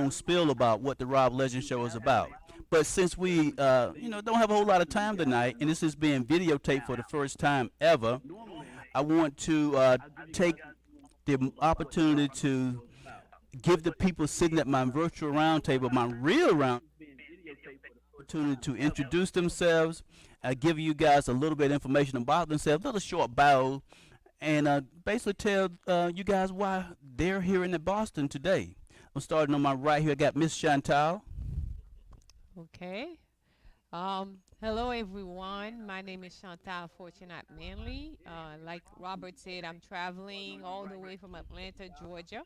long spiel about what the Rob Legend Show is about. But since we, don't have a whole lot of time tonight, and this is being videotaped for the first time ever, I want to take the opportunity to give the people sitting at my virtual roundtable, my real round, opportunity to introduce themselves, give you guys a little bit of information about themselves, a little short bio, and basically tell you guys why they're here in Boston today. I'm starting on my right here. I got Miss Chantal. Okay. Hello, everyone. My name is Chantal Fortunat Manley. Like Robert said, I'm traveling all the way from Atlanta, Georgia,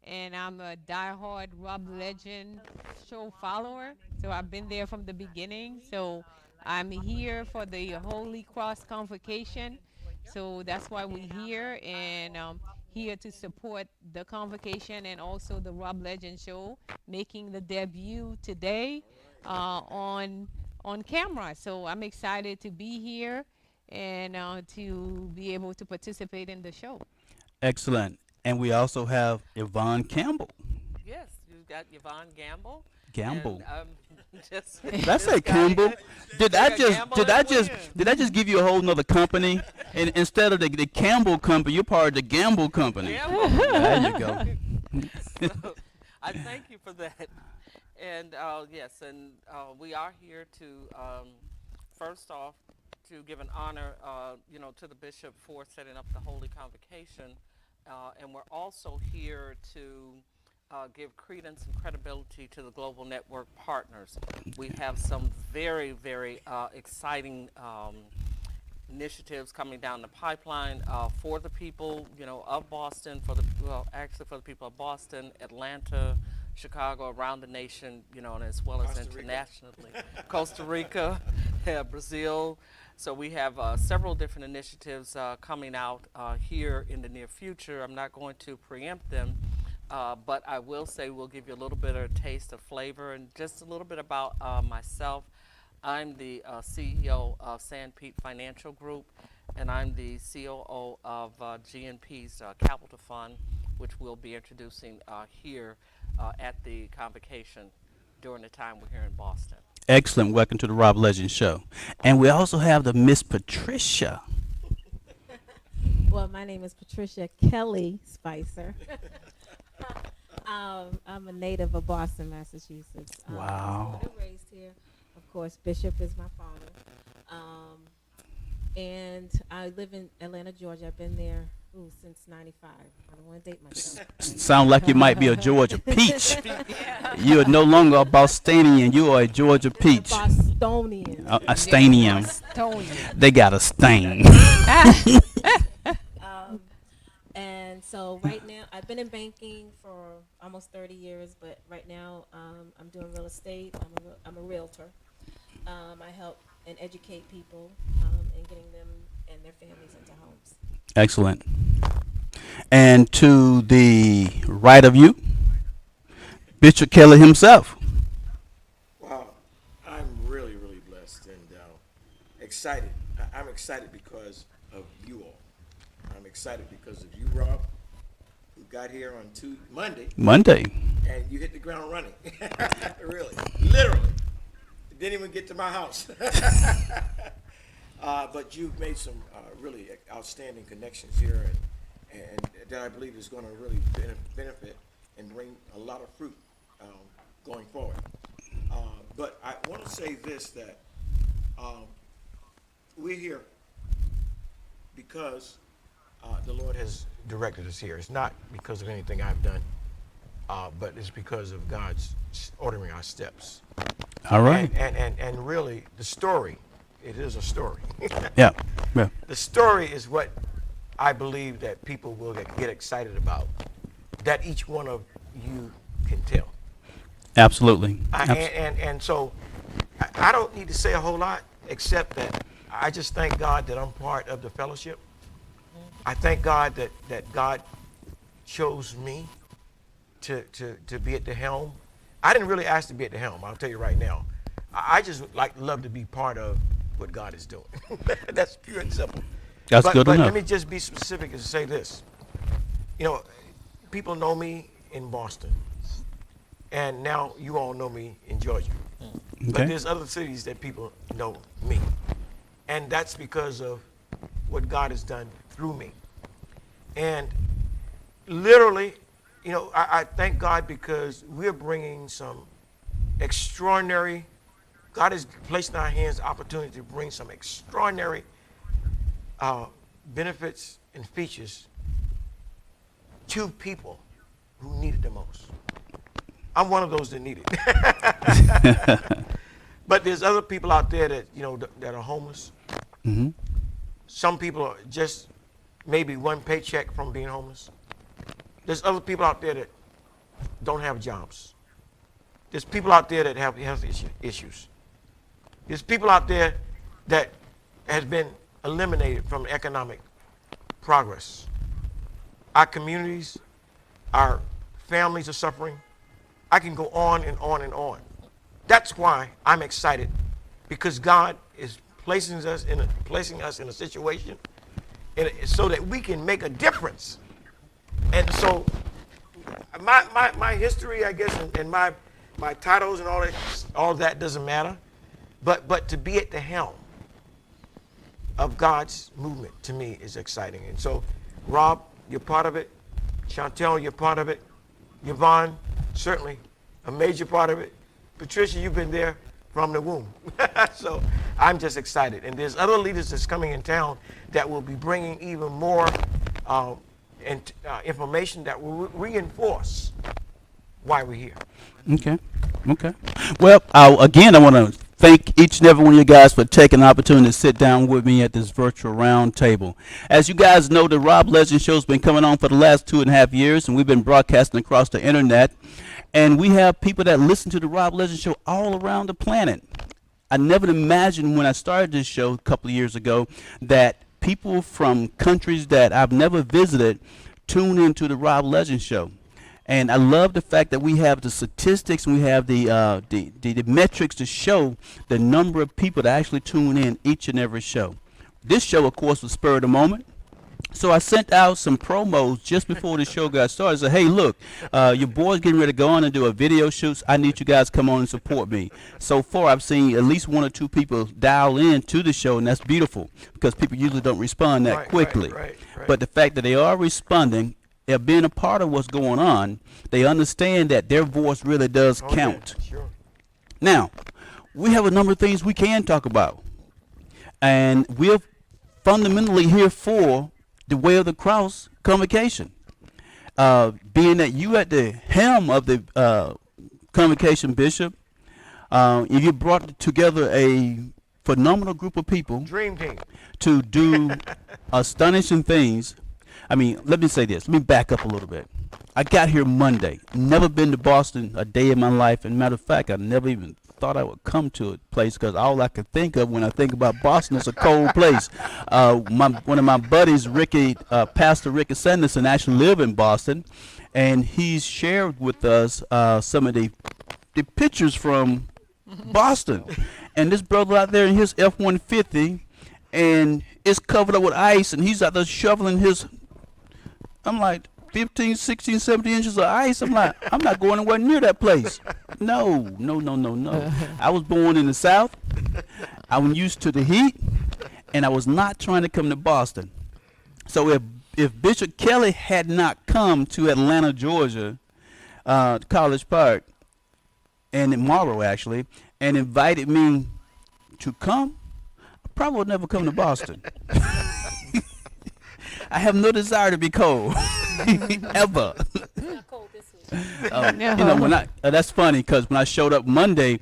and I'm a diehard Rob Legend show follower. So I've been there from the beginning. So I'm here for the Holy Cross Convocation. So that's why we're here, and here to support the convocation and also the Rob Legend show making the debut today on camera. So I'm excited to be here and to be able to participate in the show. Excellent. And we also have Yvonne Campbell. Yes, you've got Yvonne Gamble, and Gamble. just Did I say this guy Campbell? Did I took a just gamble did I and just win. did I just give you a whole nother company? And instead of the Campbell company, you're part of the Gamble company. Gamble. There you go. So I thank you for that. And yes, and we are here to first off to give an honor, to the bishop for setting up the Holy Convocation, and we're also here to give credence and credibility to the Global Network partners. We have some very, very exciting initiatives coming down the pipeline for the people, of Boston, actually for the people of Boston, Atlanta, Chicago, around the nation, and as well as internationally. Costa Rica, Brazil. So we have several different initiatives coming out here in the near future. I'm not going to preempt them, but I will say we'll give you a little bit of a taste of flavor and just a little bit about myself. I'm the CEO of San Pete Financial Group, and I'm the COO of GNP's Capital Fund, which we'll be introducing here at the convocation during the time we're here in Boston. Excellent. Welcome to the Rob Legend Show. And we also have the Miss Patricia. Well, my name is Patricia Kelly Spicer. I'm a native of Boston, Massachusetts. Wow. Born and raised here. Of course, Bishop is my father. And I live in Atlanta, Georgia. I've been there since '95. I don't want to date myself. Sound like you might be a Georgia peach. You are no longer a Bostonian. You are a Georgia peach. Bostonian. A Stanium. Stony. They got a stain. And so right now, I've been in banking for almost 30 years, but right now I'm doing real estate. I'm a realtor. I help and educate people in getting them and their families into homes. Excellent. And to the right of you, Bishop Kelly himself. Wow, I'm really, really blessed and excited. I'm excited because of you all. I'm excited because of you, Rob, who got here on Monday, Monday. and you hit the ground running. Really, literally. Didn't even get to my house. But you've made some really outstanding connections here, and that I believe is going to really benefit and bring a lot of fruit going forward. But I want to say this, that we're here because the Lord has directed us here. It's not because of anything I've done, but it's because of God's ordering our steps. All right. And really, the story, it is a story. Yeah. Yeah. The story is what I believe that people will get excited about, that each one of you can tell. Absolutely. And so I don't need to say a whole lot, except that I just thank God that I'm part of the fellowship. I thank God that God chose me to be at the helm. I didn't really ask to be at the helm, I'll tell you right now. I just love to be part of what God is doing. That's pure and simple. That's good but enough. let me just be specific and say this. People know me in Boston. and now you all know me in Georgia. But Okay. there's other cities that people know me. And that's because of what God has done through me. And literally, I thank God because we're bringing some extraordinary, God has placed in our hands the opportunity to bring some extraordinary benefits and features to people who need it the most. I'm one of those that need it. But there's other people out there that, that are homeless. Hmm. Some people are just maybe one paycheck from being homeless. There's other people out there that don't have jobs. There's people out there that have health issues. There's people out there that has been eliminated from economic progress. Our communities, our families are suffering. I can go on and on and on. That's why I'm excited, because God is placing us in a situation so that we can make a difference. And so my history, I guess, and my titles and all that doesn't matter. But to be at the helm of God's movement, to me, is exciting. And so, Rob, you're part of it. Chantel, you're part of it. Yvonne, certainly a major part of it. Patricia, you've been there from the womb. So I'm just excited. And there's other leaders that's coming in town that will be bringing even more information that will reinforce why we're here. Okay. Okay. Well, again, I want to thank each and every one of you guys for taking the opportunity to sit down with me at this virtual round table. As you guys know, the Rob Legend Show has been coming on for the last 2.5 years, and we've been broadcasting across the internet. And we have people that listen to the Rob Legend Show all around the planet. I never imagined when I started this show a couple of years ago that people from countries that I've never visited tune into the Rob Legend Show. And I love the fact that we have the statistics and we have the metrics to show the number of people that actually tune in each and every show. This show, of course, was spur of the moment. So I sent out some promos just before the show got started. I said, hey, look, your boy's getting ready to go on and do a video shoot. I need you guys to come on and support me. So far, I've seen at least 1 or 2 people dial in to the show, and that's beautiful because people usually don't respond that quickly. Right. But the fact that they are responding, they're being a part of what's going on, they understand that their voice really does count. Sure. Now, we have a number of things we can talk about. And we're fundamentally here for the Way of the Cross convocation. Being that you at the helm of the convocation, Bishop, you brought together a phenomenal group of people Dream team. to do astonishing things. I mean, let me say this. Let me back up a little bit. I got here Monday. Never been to Boston a day in my life. And matter of fact, I never even thought I would come to a place because all I could think of when I think about Boston is a cold place. One of my buddies, Pastor Ricky Sanderson, actually live in Boston, and he's shared with us some of the pictures from Boston. And this brother out there in his F-150, and it's covered up with ice, and he's out there shoveling his, I'm like, 15, 16, 17 inches of ice. I'm like, I'm not going anywhere near that place. No. I was born in the South. I'm used to the heat, and I was not trying to come to Boston. So if Bishop Kelly had not come to Atlanta, Georgia, College Park, and in Marlboro actually, and invited me to come, I probably would never come to Boston. I have no desire to be cold, ever. It's not cold this week. You know, when that's funny because when I showed up Monday,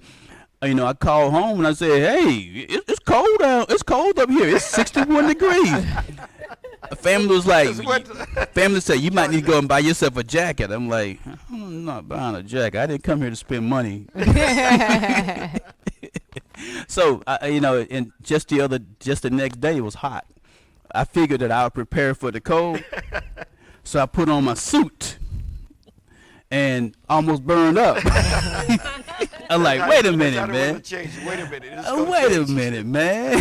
I called home and I said, "Hey, it's cold out. It's cold up here. It's 61 degrees." The family was like, family said, "You might need to go and buy yourself a jacket." I'm like, "I'm not buying a jacket. I didn't come here to spend money." So, and just the next day it was hot. I figured that I would prepare for the cold, so I put on my suit and almost burned up. I'm like, wait a minute, man. Wait a minute, man.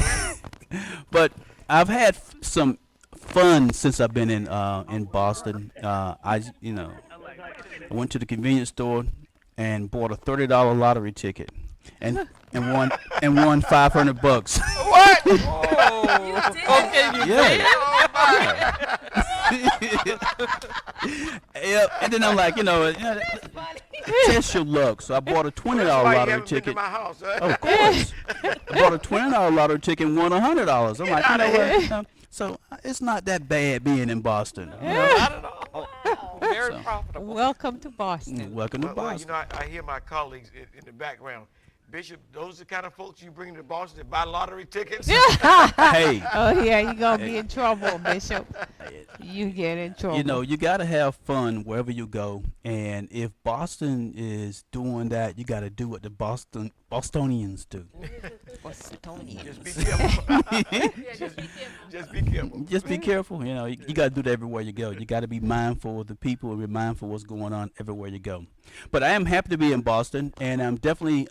But I've had some fun since I've been in Boston. I went to the convenience store and bought a $30 lottery ticket, and won $500. What? Oh, okay, you Yeah. Oh my! Yeah, and then I'm like, test your luck. So I bought a $20 That's why you lottery haven't been to ticket. my house. Huh? Oh, of course. I bought a $20 lottery ticket and won $100. I'm like, you know what? So it's not that bad being in Boston. You know? Not at all. Very So- profitable. Welcome to Boston. Welcome to Well, you Boston. know, I hear my colleagues in the background. Bishop, those are the kind of folks you bring to Boston to buy lottery tickets? Hey, Oh yeah, you're gonna be in trouble, Bishop. You get in trouble. you know, you got to have fun wherever you go. And if Boston is doing that, you got to do what the Bostonians do. Just be careful. Just be careful. Just be careful. You know, you got to do that everywhere you go. You got to be mindful of the people and be mindful of what's going on everywhere you go. But I am happy to be in Boston, and I'm definitely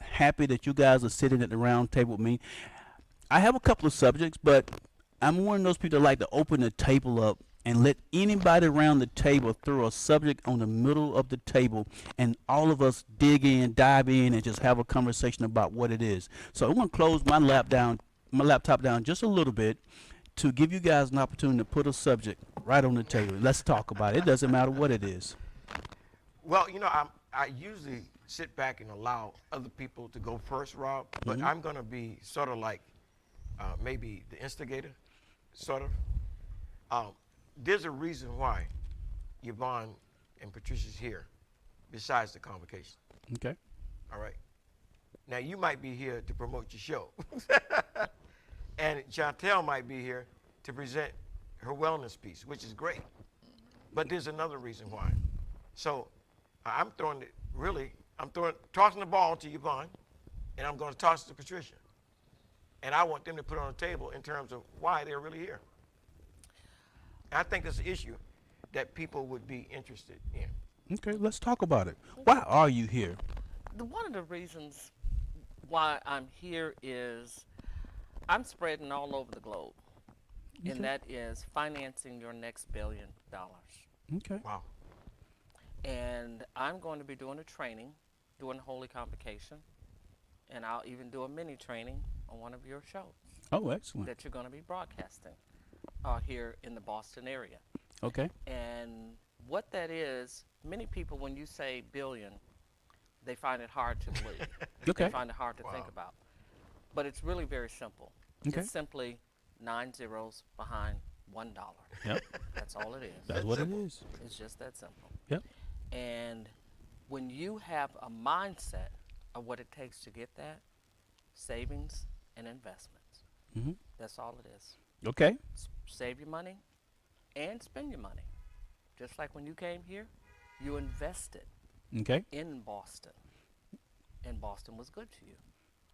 happy that you guys are sitting at the round table with me. I have a couple of subjects, but I'm one of those people that like to open the table up and let anybody around the table throw a subject on the middle of the table, and all of us dig in, dive in, and just have a conversation about what it is. So I'm going to close my laptop down just a little bit to give you guys an opportunity to put a subject right on the table. Let's talk about it. It doesn't matter what it is. Well, you know, I usually sit back and allow other people to go first, Rob, but I'm going to be sort of like maybe the instigator, sort of. There's a reason why Yvonne and Patricia's here, besides the convocation. Okay. All right. Now, you might be here to promote your show. And Chantel might be here to present her wellness piece, which is great. But there's another reason why. So I'm tossing the ball to Yvonne, and I'm going to toss it to Patricia. And I want them to put it on the table in terms of why they're really here. I think it's an issue that people would be interested in. Okay, let's talk about it. Why are you here? One of the reasons why I'm here is I'm spreading all over the globe, and that is financing your next $1 billion. Okay. Wow. And I'm going to be doing a training, doing Holy Convocation, and I'll even do a mini training on one of your shows Oh, excellent. that you're going to be broadcasting here in the Boston area. Okay. And what that is, many people, when you say billion, they find it hard to believe. Okay. They find it hard to think about. But it's really very simple. Okay. It's simply 9 zeros behind $1. Yep. That's all it is. That's what it is. It's just that simple. Yep. And when you have a mindset of what it takes to get that, savings and investments, Mhm. that's all it is. Okay. Save your money and spend your money. Just like when you came here, you invested Okay. in Boston, and Boston was good to you.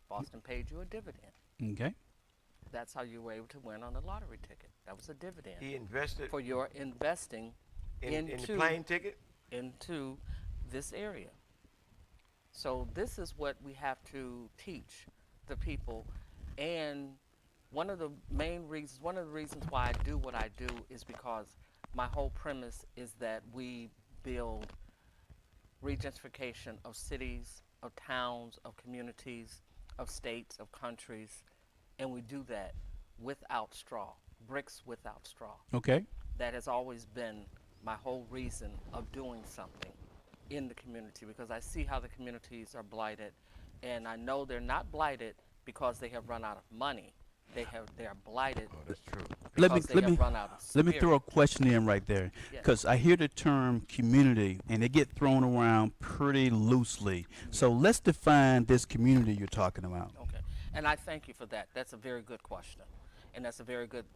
Boston paid you a dividend. Okay. That's how you were able to win on the lottery ticket. That was a dividend He invested for your investing in the into plane ticket. into this area. So this is what we have to teach the people. And one of the reasons why I do what I do is because my whole premise is that we build regentrification of cities, of towns, of communities, of states, of countries, and we do that without straw, bricks without straw. Okay. That has always been my whole reason of doing something in the community, because I see how the communities are blighted, and I know they're not blighted because they have run out of money. They are blighted That's true. because they have run out of Let me throw a spirit. question in right there, Yes. because I hear the term community and it get thrown around pretty loosely. So let's define this community you're talking about. Okay, and I thank you for that. That's a very good question, and that's a very good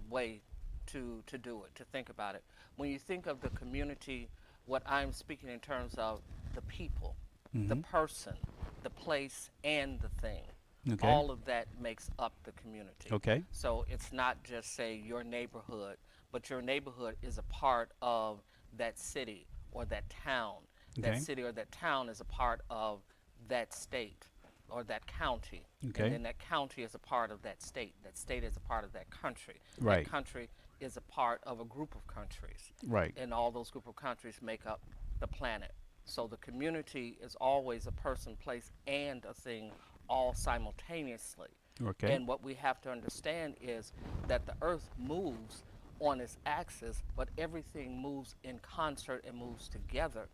way to do it, to think about it. When you think of the community, what I'm speaking in terms of the people, the person, the place, and the thing. Okay. All of that makes up the community. Okay. So it's not just, say, your neighborhood, but your neighborhood is a part of that city or that town. Okay. That city or that town is a part of that state or that county. Okay. And then that county is a part of that state. That state is a part of that country. Right. That country is a part of a group of countries. Right. And all those group of countries make up the planet. So the community is always a person, place, and a thing all simultaneously. Okay. And what we have to understand is that the earth moves on its axis, but everything moves in concert and moves together.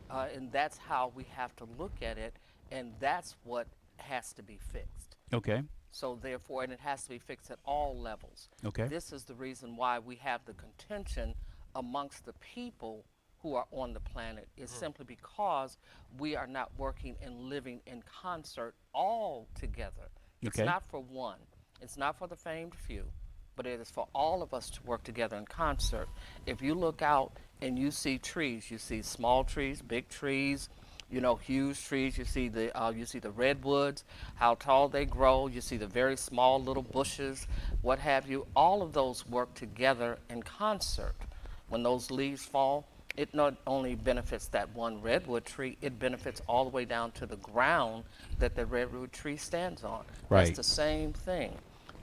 And that's how we have to look at it, and that's what has to be fixed. Okay. So therefore, and it has to be fixed at all levels. Okay. This is the reason why we have the contention amongst the people who are on the planet is simply because we are not working and living in concert all together. It's Okay. not for one. It's not for the famed few, but it is for all of us to work together in concert. If you look out and you see trees, you see small trees, big trees, huge trees. You see the redwoods, how tall they grow. You see the very small little bushes, what have you. All of those work together in concert. When those leaves fall, it not only benefits that one redwood tree, it benefits all the way down to the ground that the redwood tree stands on. Right. It's the same thing.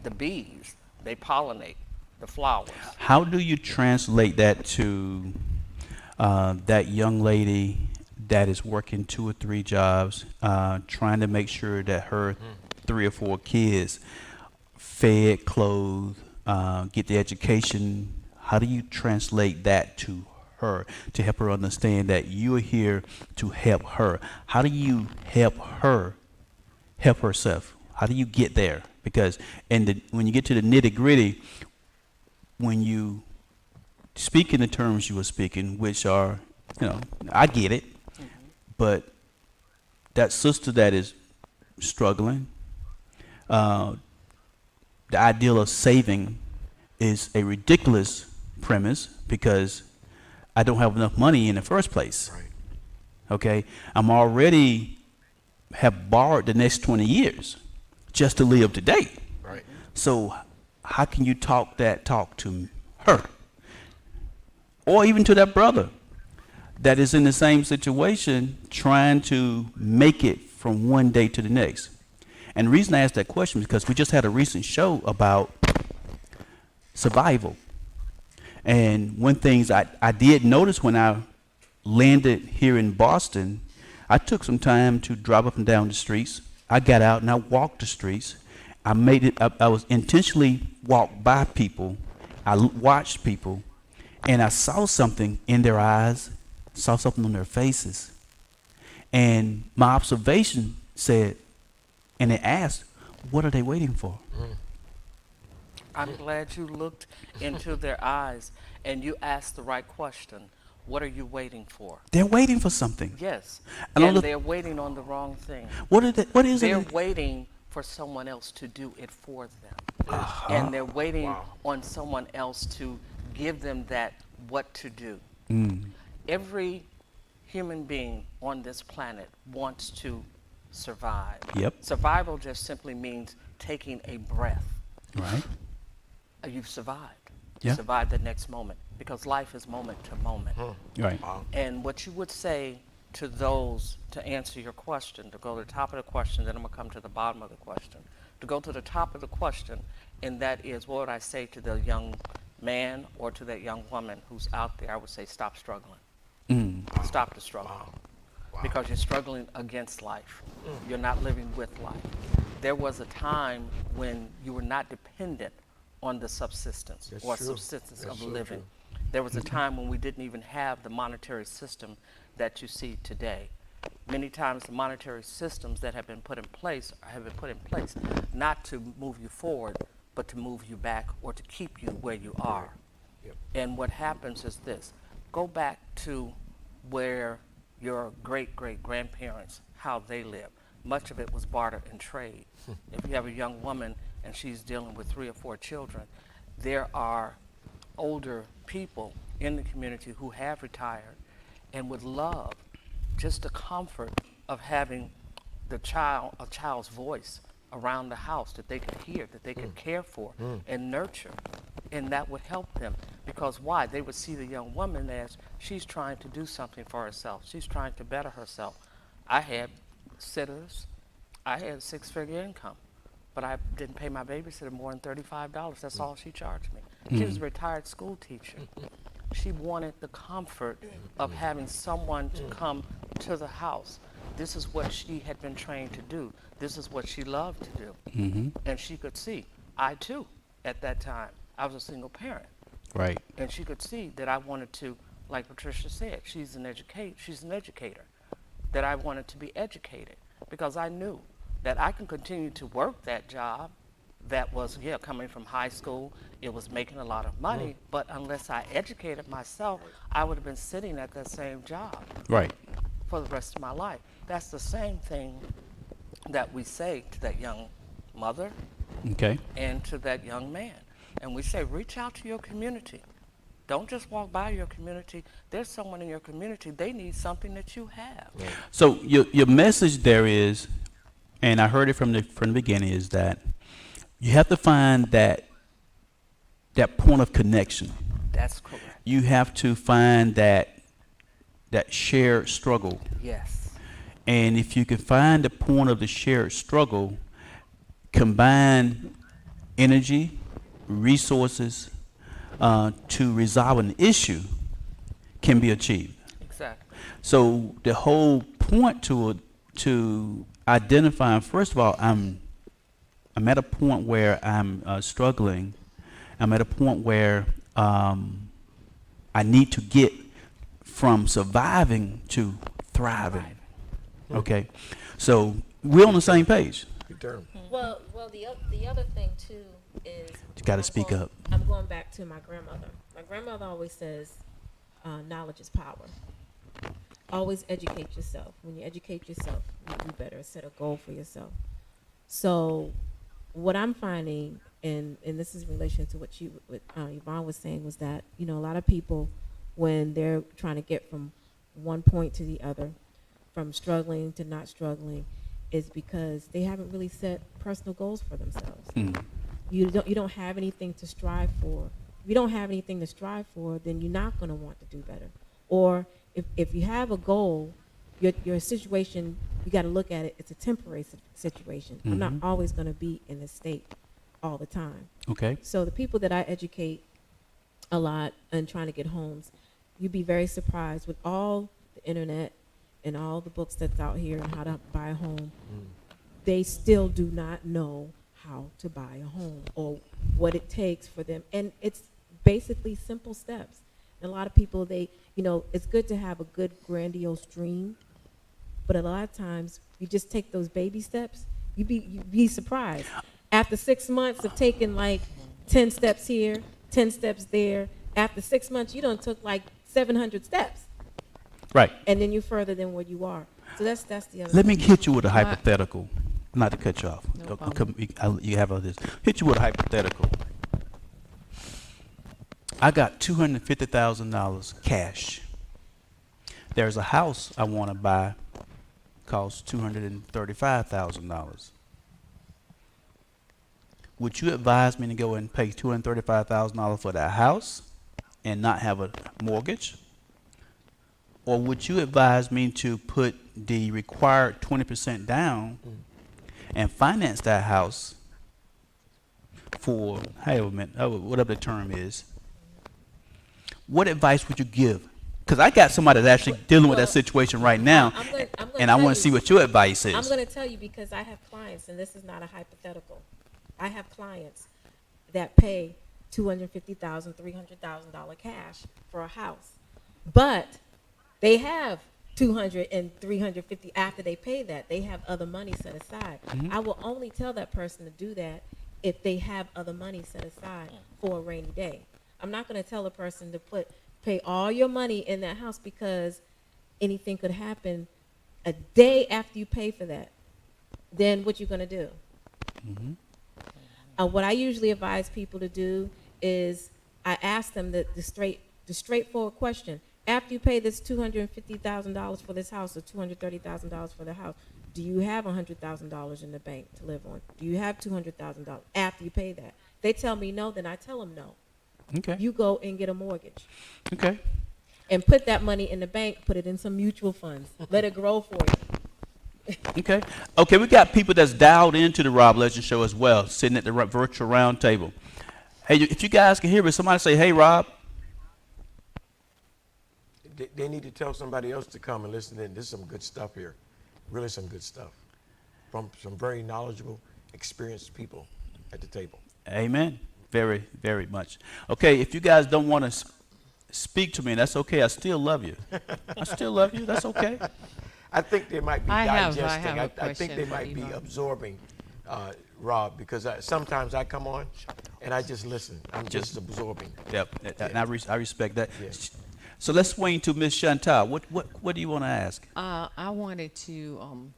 The bees, they pollinate the flowers. How do you translate that to that young lady that is working 2 or 3 jobs, trying to make sure that her 3 or 4 kids fed, clothed, get the education? How do you translate that to her to help her understand that you are here to help her? How do you help her help herself? How do you get there? Because when you get to the nitty gritty, when you speak in the terms you were speaking, which are, I get it, but that sister that is struggling, the ideal of saving is a ridiculous premise because I don't have enough money in the first place. Right. Okay, I'm already have borrowed the next 20 years just to live today. Right. So how can you talk to her? Or even to that brother that is in the same situation trying to make it from one day to the next. And the reason I asked that question is because we just had a recent show about survival. And one things I did notice when I landed here in Boston, I took some time to drive up and down the streets. I got out and I walked the streets. I made it. I was intentionally walked by people. I watched people, and I saw something in their eyes, saw something on their faces, and my observation said, and it asked, "What are they waiting for?" I'm glad you looked into their eyes and you asked the right question. What are you waiting for? They're waiting for something. Yes. And on And the- they're waiting on the wrong thing. What are they, what is They're it? waiting for someone else to do it for them. And they're waiting Wow. on someone else to give them that what to do. Every human being on this planet wants to survive. Yep. Survival just simply means taking a breath. Right. You've survived. Yeah. You survived the next moment because life is moment to moment. Right. And what you would say to those, to answer your question, to go to the top of the question, then I'm going to come to the bottom of the question. To go to the top of the question, and that is, what would I say to the young man or to that young woman who's out there? I would say, stop struggling. Stop the struggle. Because you're struggling against life. You're not living with life. There was a time when you were not dependent on the subsistence That's or true. subsistence That's of so living. true. There was a time when we didn't even have the monetary system that you see today. Many times the monetary systems that have been put in place not to move you forward, but to move you back or to keep you where you are. Yep. And what happens is this. Go back to where your great-great-grandparents, how they lived. Much of it was barter and trade. If you have a young woman and she's dealing with 3 or 4 children, there are older people in the community who have retired and would love just the comfort of having a child's voice around the house that they could hear, that they could care for and nurture. And that would help them. Because why? They would see the young woman as she's trying to do something for herself. She's trying to better herself. I had sitters. I had a 6-figure income. But I didn't pay my babysitter more than $35. That's all she charged me. She was a retired school teacher. She wanted the comfort of having someone to come to the house. This is what she had been trained to do. This is what she loved to do. Mm-hmm. And she could see, I too, at that time, I was a single parent. Right. And she could see that I wanted to, like Patricia said, she's an educator, that I wanted to be educated because I knew that I can continue to work that job that was, coming from high school. It was making a lot of money, but unless I educated myself, I would have been sitting at that same job Right. for the rest of my life. That's the same thing that we say to that young mother Okay. and to that young man. And we say, reach out to your community. Don't just walk by your community. There's someone in your community, they need something that you have. So your message there is, and I heard it from the beginning, is that you have to find that point of connection. That's correct. You have to find that shared struggle. Yes. And if you can find the point of the shared struggle, combine energy, resources to resolve an issue can be achieved. Exactly. So the whole point to identifying, first of all, I'm at a point where I'm struggling. I'm at a point where I need to get from surviving to thriving. Okay, so we're on the same page. Good term. Well, the other thing too is You got to speak up. I'm going back to my grandmother. My grandmother always says, knowledge is power. Always educate yourself. When you educate yourself, you do better. Set a goal for yourself. So, what I'm finding, and this is in relation to what Yvonne was saying, was that a lot of people, when they're trying to get from one point to the other, from struggling to not struggling, is because they haven't really set personal goals for themselves. Mm. You don't have anything to strive for. If you don't have anything to strive for, then you're not going to want to do better. Or if you have a goal, your situation, you got to look at it. It's a temporary situation. I'm not always going to be in this state all the time. Okay. So the people that I educate a lot and trying to get homes, you'd be very surprised with all the internet and all the books that's out here and how to buy a home. They still do not know how to buy a home or what it takes for them. And it's basically simple steps. And a lot of people, it's good to have a good grandiose dream, but a lot of times you just take those baby steps, you'd be surprised. After 6 months of taking like 10 steps here, 10 steps there, after 6 months you done took like 700 steps. Right. And then you're further than where you are. So that's the other Let me thing. hit you with a hypothetical. Not to cut you off. No problem. You have all this. Hit you with a hypothetical. I got $250,000 cash. There's a house I want to buy, costs $235,000. Would you advise me to go and pay $235,000 for that house and not have a mortgage? Or would you advise me to put the required 20% down and finance that house for, whatever the term is? What advice would you give? Because I got somebody that's actually dealing with that situation right now, I'm gonna and I tell want to you. see what your advice is. I'm going to tell you because I have clients, and this is not a hypothetical. I have clients that pay $250,000, $300,000 cash for a house, but they have $200 and $350 after they pay that. They have other money set aside. I will only tell that person to do that if they have other money set aside for a rainy day. I'm not going to tell a person to pay all your money in that house because anything could happen a day after you pay for that. Then what you going to do? What I usually advise people to do is I ask them the straightforward question. After you pay this $250,000 for this house or $230,000 for the house, do you have $100,000 in the bank to live on? Do you have $200,000 after you pay that? They tell me no, then I tell them no. Okay. You go and get a mortgage Okay. and put that money in the bank, put it in some mutual funds. Let it grow for you. Okay. Okay, we got people that's dialed into the Rob Legend Show as well, sitting at the virtual round table. Hey, if you guys can hear me, somebody say, "Hey, Rob." they need to tell somebody else to come and listen in. There's some good stuff here, really some good stuff from some very knowledgeable, experienced people at the table. Amen. Very, very much. Okay, if you guys don't want to speak to me, that's okay. I still love you. I still love you. That's okay. I think they might be I have digesting. a I think they question might for be Rob. absorbing, Rob, because sometimes I come on and I just listen. I'm just absorbing. Yep, and I respect that. Yeah. So let's swing to Miss Chantal. What do you want to ask? I wanted to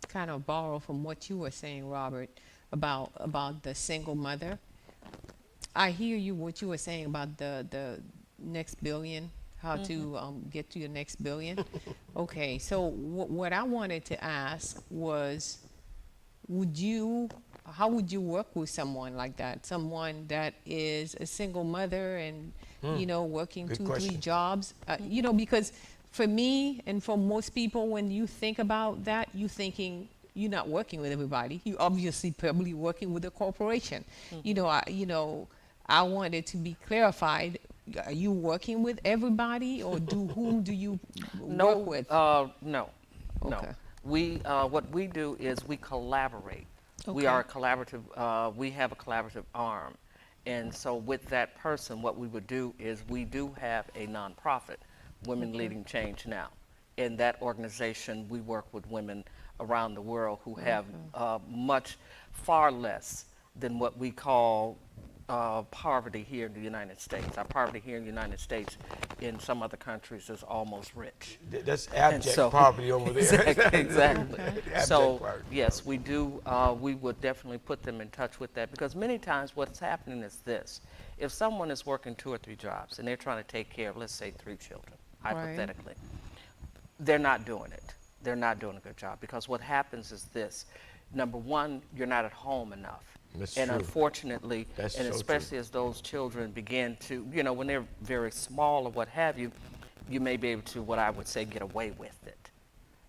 kind of borrow from what you were saying, Robert, about the single mother. I hear you what you were saying about the next billion, how to get to your next billion. Okay, so what I wanted to ask was, how would you work with someone like that? Someone that is a single mother and working Good 2-3 question. jobs. Because for me and for most people, when you think about that, you're thinking you're not working with everybody. You obviously probably working with a corporation. I wanted to be clarified. Are you working with everybody, or whom do you work with? No. Okay. We what we do is we collaborate. We Okay. are a collaborative. We have a collaborative arm, and so with that person, what we would do is we do have a nonprofit, Women Leading Change Now. In that organization, we work with women around the world who have far less than what we call poverty here in the United States. Our poverty here in the United States, in some other countries, is almost rich. That's abject so- poverty over there. Exactly. Abject So poverty. yes, we do. We would definitely put them in touch with that, because many times what's happening is this: if someone is working 2 or 3 jobs and they're trying to take care of, let's say, 3 children, Right. hypothetically, they're not doing it. They're not doing a good job, because what happens is this: number one, you're not at home enough. That's And true. unfortunately, That's and so true. especially as those children begin to, when they're very small or what have you, you may be able to, what I would say, get away with it.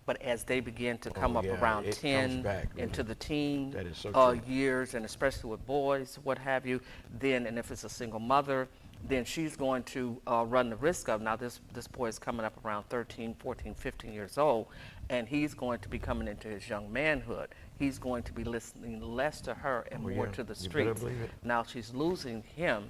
But as they begin to come Oh, up yeah, around it comes 10 back, into man. the teen That is so true. years, and especially with boys, what have you, then, and if it's a single mother, then she's going to run the risk of, now this boy is coming up around 13, 14, 15 years old, and he's going to be coming into his young manhood. He's going to be listening less to her and Oh, more yeah. to the You better streets. believe it. Now she's losing him.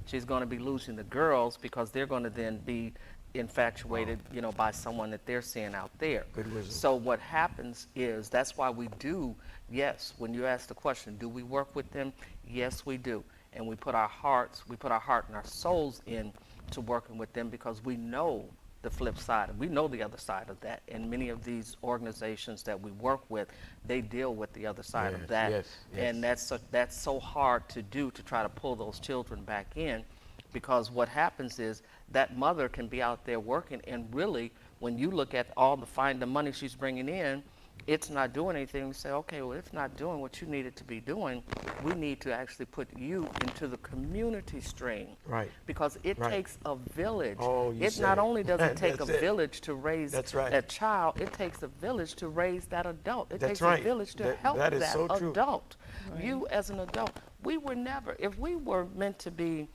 She's going to be losing the girls, because they're going to then be infatuated, by someone that they're seeing out there. Good wisdom. So what happens is, that's why we do, yes, when you ask the question, do we work with them? Yes, we do. And we put our heart and our souls in to working with them, because we know the flip side. We know the other side of that. And many of these organizations that we work with, they deal with the other side Yes, of that. yes, And that's so hard to do, to try to pull those children back in, because what happens is that mother can be out there working, and really, when you look at the money she's bringing in, it's not doing anything. We say, okay, well, it's not doing what you need it to be doing. We need to actually put you into the community stream. Right. Because it Right. takes a village. Oh, you It said not it. only does it take a That's it. village to raise That's right. that child, it takes a village to raise that adult. It That's takes right. a village to That- help that is that so true. adult. You as an adult, we were never, if we were meant to be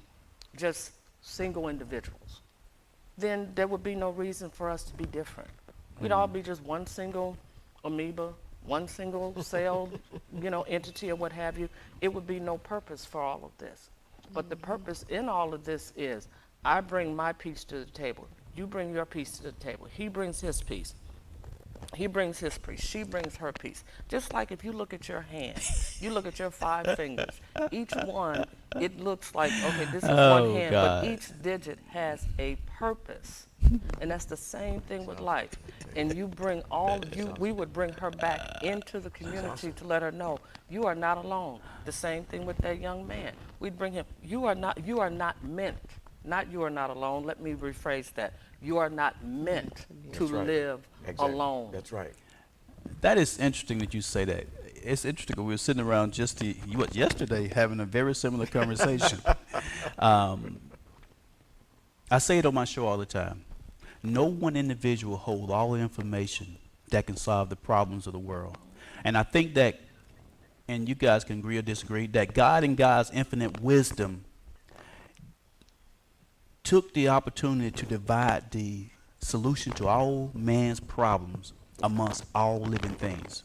just single individuals, then there would be no reason for us to be different. We'd all be just one single amoeba, one single cell, entity or what have you. It would be no purpose for all of this. But the purpose in all of this is, I bring my piece to the table. You bring your piece to the table. He brings his piece. He brings his piece. She brings her piece. Just like if you look at your hand, you look at your 5 fingers. Each one, it looks like, okay, this is Oh, one hand, God. but each digit has a purpose. And that's the same thing with life. And you bring we would bring her back into the community to let her know, you are not alone. The same thing with that young man. We'd bring him, you are not meant, not you are not alone. Let me rephrase that. You are not meant to That's right. live Exactly. alone. That's right. That is interesting that you say that. It's interesting. We were sitting around yesterday having a very similar conversation. I say it on my show all the time. No one individual holds all the information that can solve the problems of the world. And I think that, and you guys can agree or disagree, that God in God's infinite wisdom took the opportunity to divide the solution to all man's problems amongst all living things.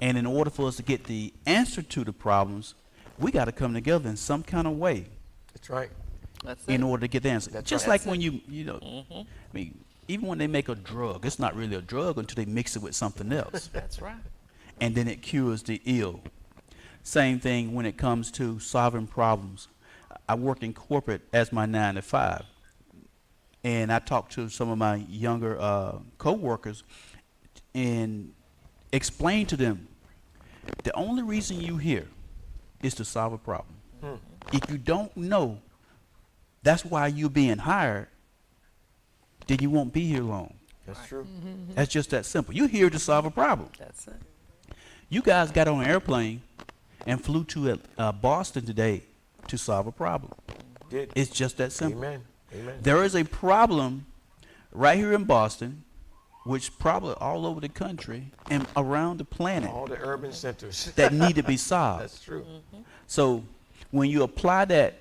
And in order for us to get the answer to the problems, we got to come together in some kind of way That's right. That's it. in order to get the answer. That's Just right. like when you know, I mean, even when they make a drug, it's not really a drug until they mix it with something else, That's right. and then it cures the ill. Same thing when it comes to solving problems. I work in corporate as my 9 to 5, and I talk to some of my younger co-workers and explain to them the only reason you here is to solve a problem. If you don't know that's why you're being hired, then you won't be here long. That's true. That's just that simple. You're here to solve a problem. That's it. You guys got on an airplane and flew to Boston today to solve a problem. Did. It's just that simple. Amen. Amen. There is a problem right here in Boston, which probably all over the country and around the planet All the urban centers. that need to be solved. That's true. So when you apply that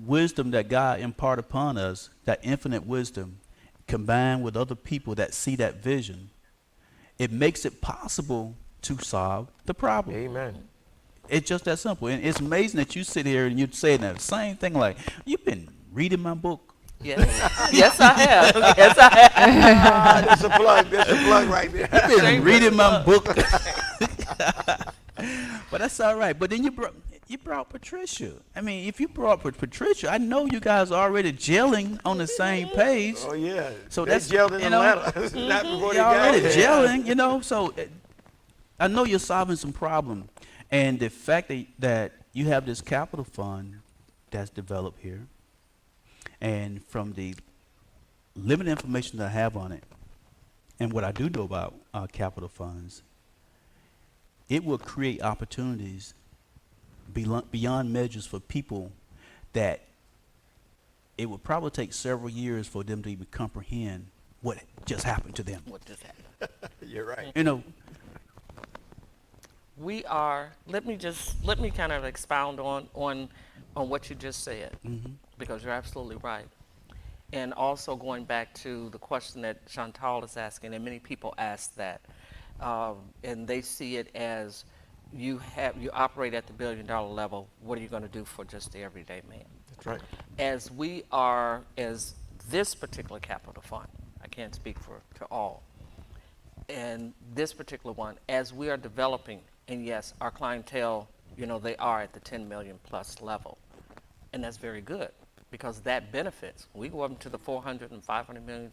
wisdom that God impart upon us, that infinite wisdom, combined with other people that see that vision, it makes it possible to solve the problem. Amen. It's just that simple. And it's amazing that you sit here and you're saying that same thing like, you've been reading my book. Yes. Yes, I have. Yes, I have. That's a plug. That's a plug right there. You've been reading my book. But that's all right. But then you brought Patricia. I mean, if you brought Patricia, I know you guys are already gelling on the same page. Oh yeah. So They that's, gelled in you know, Atlanta. Not before they You're got already here. gelling, you know. So I know you're solving some problem, and the fact that you have this capital fund that's developed here, and from the limited information that I have on it, and what I do know about capital funds, it will create opportunities beyond measures for people that it would probably take several years for them to even comprehend what just happened to them. What just happened? You're right. You know, We are. Let me kind of expound on what you just said, because you're absolutely right. And also going back to the question that Chantal is asking, and many people ask that, and they see it as you operate at the $1 billion level. What are you going to do for just the everyday man? That's right. As this particular capital fund, I can't speak to all, and this particular one, as we are developing, and yes, our clientele, they are at the 10 million plus level, and that's very good because that benefits. We go up into the $400 and $500 million,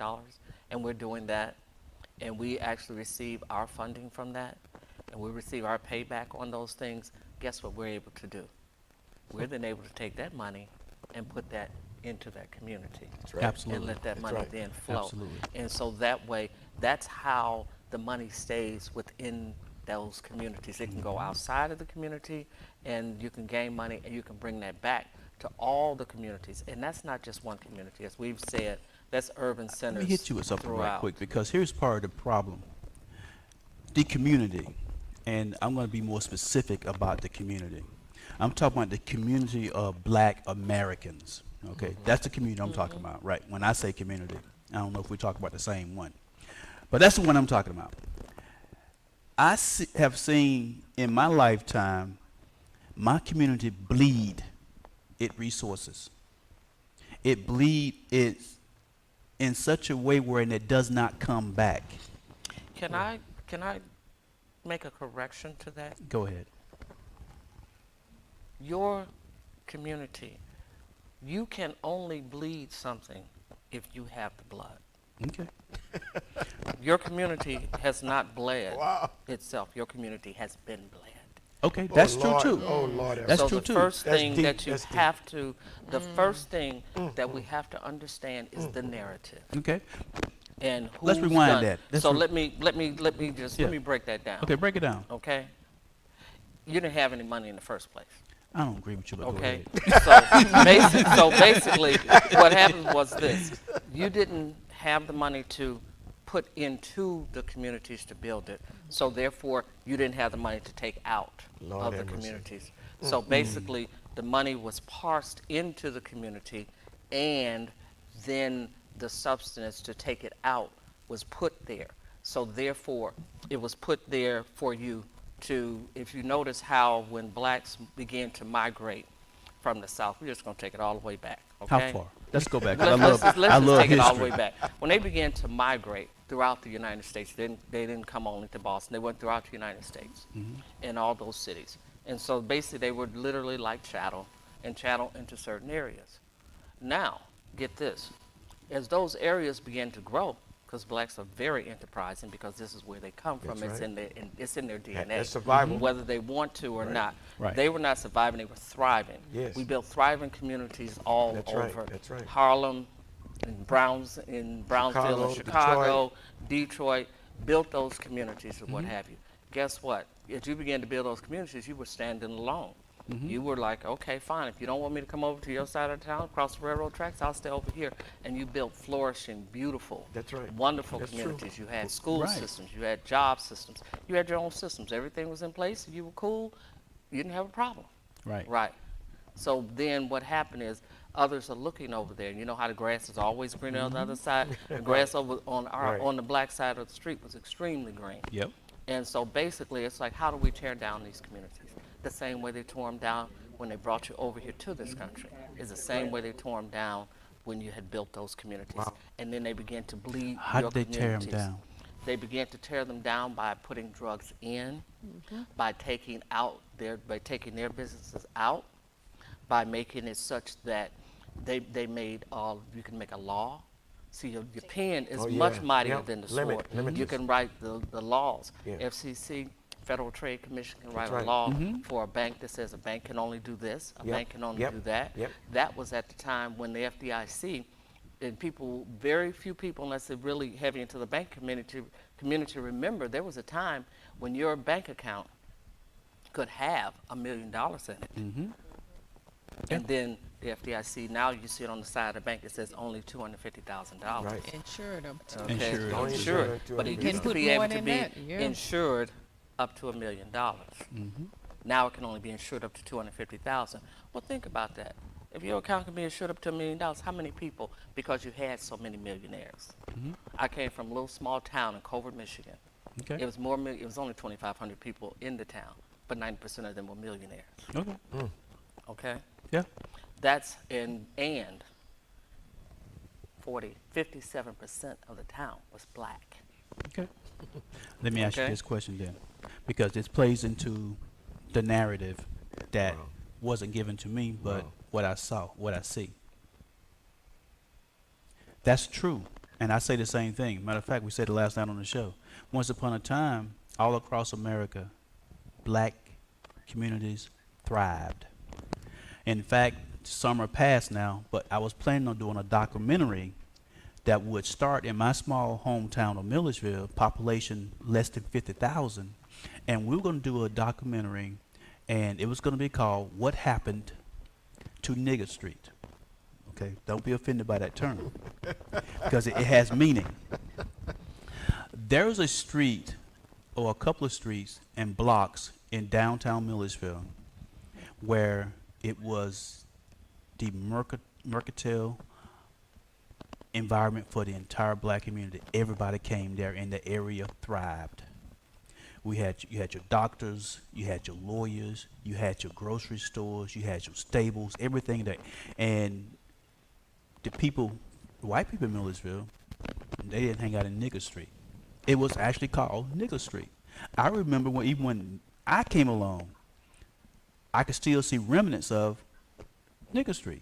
and we're doing that, and we actually receive our funding from that, and we receive our payback on those things. Guess what we're able to do? We're then able to take that money and put that into that community. That's right. absolutely. And let that That's money right. then flow. Absolutely. And so that way, that's how the money stays within those communities. It can go outside of the community, and you can gain money, and you can bring that back to all the communities. And that's not just one community. As we've said, that's urban centers Let me hit you with something right throughout. quick, because here's part of the problem. The community, and I'm going to be more specific about the community. I'm talking about the community of Black Americans. Okay, that's the community I'm talking about, right? When I say community, I don't know if we talk about the same one, but that's the one I'm talking about. Have seen in my lifetime my community bleed its resources. It bleed it in such a way where it does not come back. Can I make a correction to that? Go ahead. Your community, you can only bleed something if you have the blood. Okay. Your community has not bled Wow. itself. Your community has been bled. Okay, that's true Lord. too. Oh Lord. That's so true the too. first That's thing deep. that you That's deep. have to, the first thing that we have to understand is the narrative Okay. and who's Let's rewind done. that. Let's So re- let me just Yeah. let me break that down. Okay, break it down. Okay. You didn't have any money in the first place. I don't agree with you, but Okay. go ahead. So basically, what happened was this: you didn't have the money to put into the communities to build it. So therefore, you didn't have the money to take out Lord of the have mercy. communities. So basically, the money was parsed into the community, and then the substance to take it out was put there. So therefore, it was put there for you to, if you notice how when blacks began to migrate from the South, we're just going to take it all the way back, How okay? far? Let's go back. 'Cause I Let's love, just I love take it all the history. way back. When they began to migrate throughout the United States, they didn't come only to Boston. They went throughout the United States in all those cities. And so basically they were literally like chattel and chattel into certain areas. Now, get this. As those areas began to grow, because blacks are very enterprising because this is where they come from. That's It's right. it's in their DNA. That's survival. Whether they want to or not. Right. They were not surviving, they were thriving. Yes. We built thriving communities all That's right, over that's right. Harlem, in Brownsville, in Chicago, Detroit, built those communities or what have you. Guess what? As you began to build those communities, you were standing alone. You were like, okay, fine. If you don't want me to come over to your side of town, across the railroad tracks, I'll stay over here. And you built flourishing, beautiful, That's right. wonderful That's true. communities. You had school Right. systems, you had job systems, you had your own systems. Everything was in place. You were cool. You didn't have a problem. Right. Right. So then what happened is others are looking over there. And you know how the grass is always greener on the other side? The grass over on Right. on the black side of the street was extremely green. Yep. And so basically it's like, how do we tear down these communities? The same way they tore them down when they brought you over here to this country is the same way they tore them down when you had built those communities. Wow. And then they began to bleed How your did they tear them communities. down? They began to tear them down by putting drugs in, by taking their businesses out, by making it such that they made you can make a law. See, your pen is Oh, yeah. much mightier Yep. than the Limit- sword. limit You this. can write the laws. Yeah. FCC, Federal Trade Commission can write That's right. a law for a bank that says a bank can only do this, a Yep. bank can only Yep. do that. Yep. That was at the time when the FDIC, and very few people, unless they're really heavy into the bank community remember there was a time when your bank account could have $1 million in it. And then the FDIC, now you see it on the side of the bank, it says only $250,000. Right. Insured them too. Okay, Insured. Only insured. insured But to it $1 used to Put be more able to than be that, yeah. insured up to $1 million. Now it can only be insured up to $250,000. Well, think about that. If your account can be insured up to $1 million, how many people? Because you had so many millionaires. I came from a little small town in Covert, Michigan. Okay. It was it was only 2,500 people in the town, but 90% of them were millionaires. Okay. Okay. Yeah. That's and 57% of the town was black. Okay. Let me ask you Okay. this question then, because this plays into the narrative that wasn't given to me, but Wow. what I saw, what I see. That's true, and I say the same thing. Matter of fact, we said it last night on the show. Once upon a time, all across America, black communities thrived. In fact, some are past now, but I was planning on doing a documentary that would start in my small hometown of Millersville, population less than 50,000, and we were going to do a documentary, and it was going to be called "What Happened to Nigger Street." Okay, don't be offended by that term, because it has meaning. There's a street, or a couple of streets and blocks in downtown Millersville, where it was the mercantile environment for the entire black community. Everybody came there, and the area thrived. You had your doctors, you had your lawyers, you had your grocery stores, you had your stables, everything there. And the white people in Millersville, they didn't hang out in Nigger Street. It was actually called Nigger Street. I remember even when I came along, I could still see remnants of Nigger Street,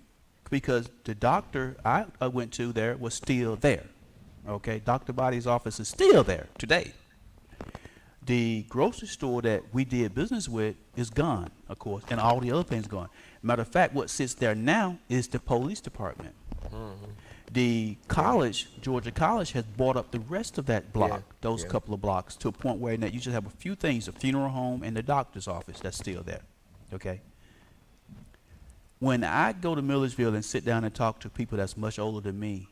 because the doctor I went to there was still there. Okay, Dr. Body's office is still there today. The grocery store that we did business with is gone, of course, and all the other things gone. Matter of fact, what sits there now is the police department. The college, Georgia College, has bought up the rest of that block, those yeah. Mm-hmm. Mm-hmm. couple of blocks, to a point where now you just have a few things: a funeral home and the doctor's office that's still there. Okay. When I go to Millersville and sit down and talk to people that's much older than me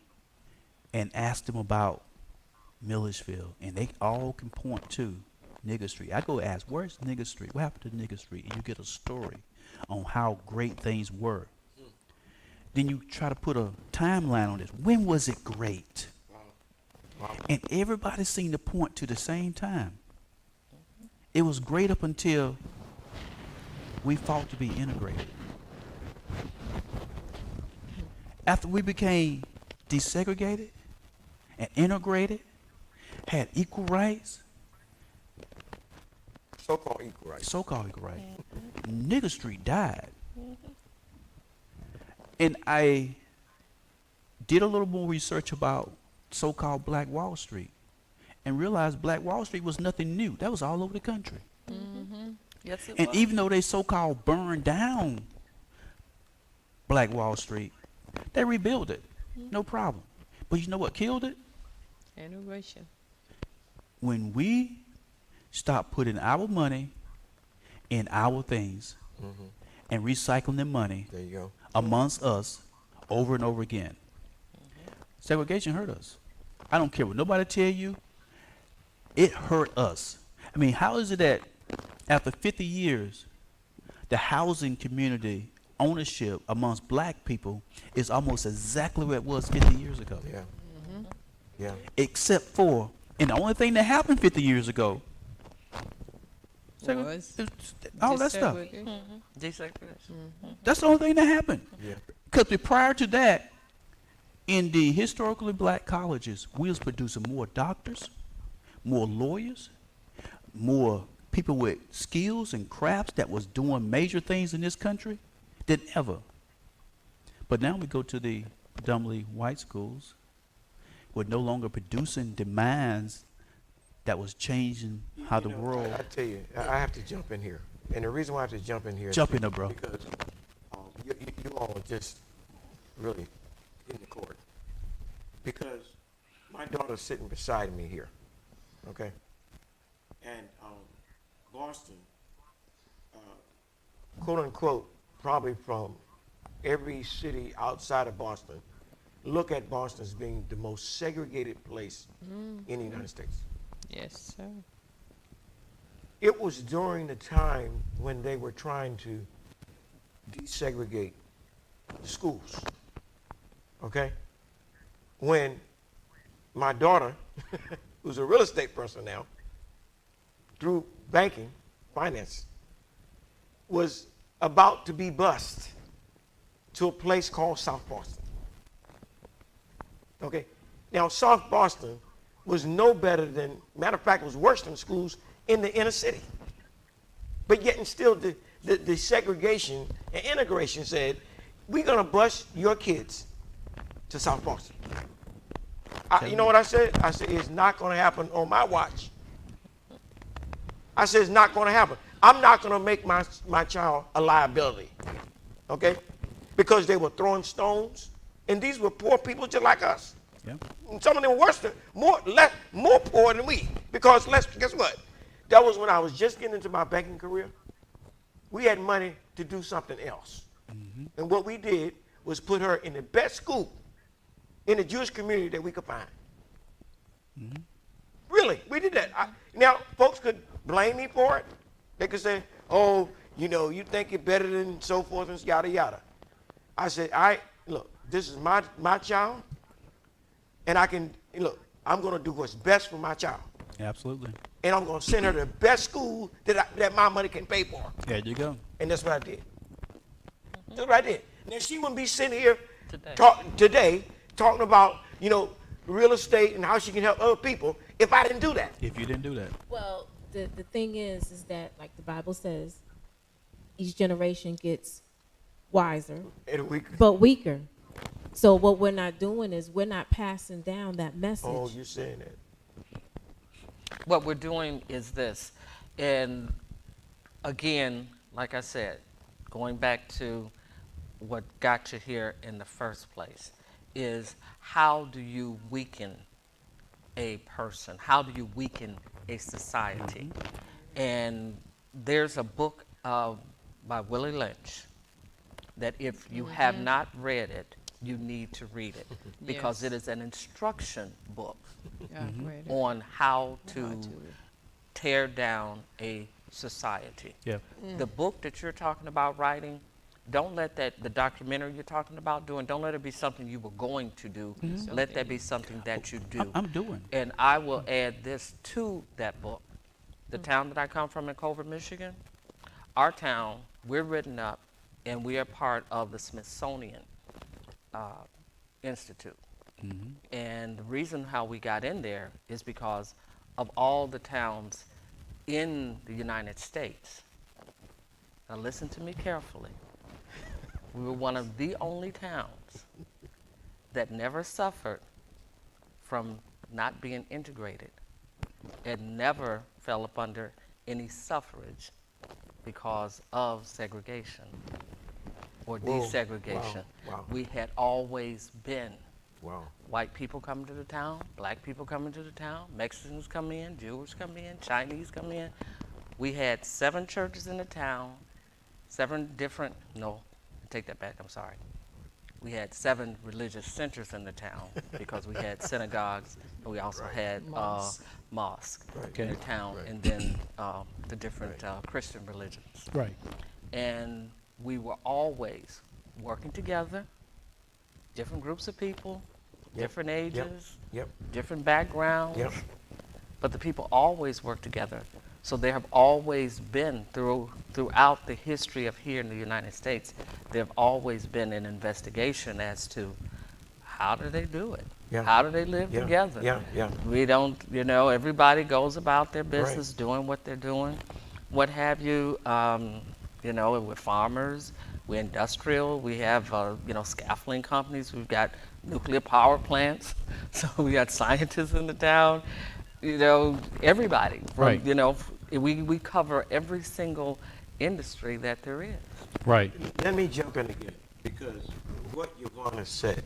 and ask them about Millersville, and they all can point to Nigger Street. I go ask, where's Nigger Street? What happened to Nigger Street? And you get a story on how great things were. then you try to put a timeline on this. When was it great? Wow. And everybody seemed to point to the same time. It was great up until we fought to be integrated. After we became desegregated and integrated, had equal rights, So-called equal rights. so-called equal rights, Nigger Street died. And I did a little more research about so-called Black Wall Street and realized Black Wall Street was nothing new. That was all over the country. Yes, it And was. even though they so-called burned down Black Wall Street, they rebuilt it. No problem. But you know what killed it? Integration. When we stop putting our money in our things and recycling the money There you go. amongst us over and over again. Segregation hurt us. I don't care what nobody tell you. It hurt us. I mean, how is it that after 50 years, the housing community ownership amongst black people is almost exactly what it was 50 years ago? Yeah. Yeah. Except for, and the only thing that happened 50 years ago, Was all that stuff. desegregation. Desegregation. That's the only thing that happened. Yeah. Because prior to that, in the historically black colleges, we was producing more doctors, more lawyers, more people with skills and crafts that was doing major things in this country than ever. But now we go to the predominantly white schools. We're no longer producing the minds that was changing how the world. I tell you, I have to jump in here. And the reason why I have to jump in here is Jump in there, bro. because you all are just really in the court. Because my daughter's sitting beside me here, okay? And Boston, quote unquote, probably from every city outside of Boston, look at Boston as being the most segregated place in the United States. Yes, sir. It was during the time when they were trying to desegregate schools, okay? When my daughter, who's a real estate person now, through banking, finance, was about to be bused to a place called South Boston. Okay? Now, South Boston was no better than, matter of fact, was worse than schools in the inner city. But yet and still, the segregation and integration said, we're going to bus your kids to South Boston. You know what I said? I said, it's not going to happen on my watch. I said, it's not going to happen. I'm not going to make my child a liability, okay? Because they were throwing stones, and these were poor people just like us. Yeah. And some of them were worse than, more poor than we. Because guess what? That was when I was just getting into my banking career. We had money to do something else. And what we did was put her in the best school in the Jewish community that we could find. Really, we did that. Now, folks could blame me for it. They could say, oh, you think you're better than so forth and yada, yada. I said, look, this is my child, and I'm going to do what's best for my child. Absolutely. And I'm going to send her to the best school that my money can pay for. There you go. And that's what I did. That's what I did. Now, she wouldn't be sitting here Today. talking about, real estate and how she can help other people if I didn't do that. If you didn't do that. Well, the thing is that, like the Bible says, each generation gets wiser, And we, but weaker. So what we're not doing is we're not passing down that message. oh, you're saying that. What we're doing is this. And again, like I said, going back to what got you here in the first place, is how do you weaken a person? How do you weaken a society? And there's a book by Willie Lynch that if you have not read it, you need to read it because Yes. it is an instruction book Yeah, read it. on how How to to- tear down a society. Yeah. The book that you're talking about writing don't let that, the documentary you're talking about doing, don't let it be something you were going to do. Let that be something that you do. I'm doing. And I will add this to that book. The town that I come from in Culver, Michigan, our town, we're written up and we are part of the Smithsonian Institute. And the reason how we got in there is because of all the towns in the United States. Now listen to me carefully. We were one of the only towns that never suffered from not being integrated and never fell up under any suffrage because of segregation or Whoa. desegregation. Wow. We had always been. Wow. White people coming to the town, black people coming to the town, Mexicans come in, Jews come in, Chinese come in. We had 7 churches in the town, 7 different, no, take that back, I'm sorry. We had 7 religious centers in the town because we had synagogues and we also had mosques in the town, and then the different Christian religions. Right. And we were always working together, different groups of people, different ages, Yep. different backgrounds, Yep. but the people always work together. So there have always been, throughout the history of here in the United States, there have always been an investigation as to how do they do it? Yeah. How do they live Yeah. together? Yeah. Yeah. We don't, everybody goes about their business, doing what they're doing, what have you. We're farmers, we're industrial, we have, scaffolding companies, we've got nuclear power plants, so we got scientists in the town, everybody. Right. We cover every single industry that there is. Right. Let me jump in again, because what you're going to say,